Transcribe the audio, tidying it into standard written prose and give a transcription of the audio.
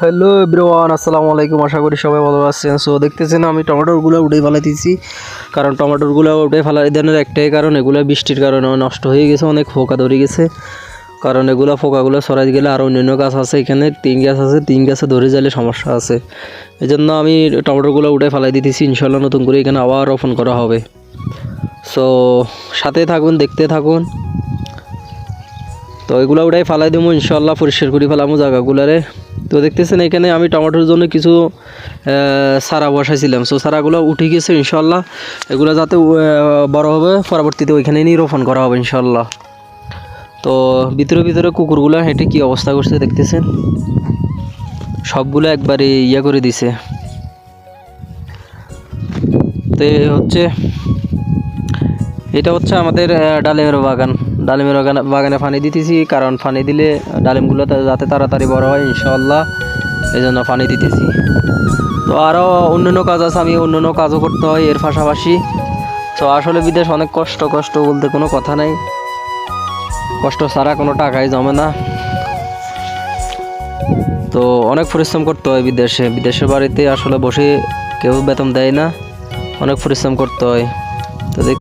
Hello everyone, আসসালামু আলাইকুম। আশা করি সবাই ভালো আছেন। সো দেখতেছেন আমি টমেটোগুলো উঠে ফেলাই দিয়েছি, কারণ টমেটোগুলো উঠে ফেলাই দেওয়ার একটাই কারণ, এগুলো বৃষ্টির কারণে নষ্ট হয়ে গেছে, অনেক পোকা ধরে গেছে। কারণ এগুলো পোকাগুলো সরাই গেলে আর অন্যান্য গাছ আছে, এখানে 3 গাছ আছে, 3 গাছে ধরে গেলে সমস্যা আছে। এই জন্য আমি টমেটোগুলো উঠে ফেলাই দিতেছি। ইনশাল্লাহ নতুন করে এখানে আবার রোপণ করা হবে। সো সাথে থাকুন, দেখতে থাকুন। তো এগুলো ওটাই ফালাই দেবো ইনশাল্লাহ, পরিষ্কার করে ফেলামো জায়গাগুলারে। তো দেখতেছেন এখানে আমি টমেটোর জন্য কিছু চারা বসাইছিলাম। সো চারাগুলো উঠে গেছে ইনশাল্লাহ। এগুলো যাতে বড় হবে, পরবর্তীতে ওইখানে নিয়ে রোপণ করা হবে ইনশাল্লাহ। তো ভিতরে ভিতরে কুকুরগুলো হেঁটে কী অবস্থা করছে দেখতেছেন, সবগুলো একবারে ইয়া করে দিছে। তো এটা হচ্ছে আমাদের ডালিমের বাগান। ডালিমের বাগানে পানি দিতেছি, কারণ পানি দিলে ডালিমগুলো যাতে তাড়াতাড়ি বড় হয় ইনশাআল্লাহ, এই জন্য পানি দিতেছি। তো আরও অন্যান্য কাজ আছে, আমি অন্যান্য কাজও করতে হয় এর পাশাপাশি। তো আসলে বিদেশ অনেক কষ্ট বলতে কোনো কথা নাই, কষ্ট ছাড়া কোনো টাকাই জমে না। তো অনেক পরিশ্রম করতে হয় বিদেশের বাড়িতে আসলে বসে কেউ বেতন দেয় না, অনেক পরিশ্রম করতে হয়।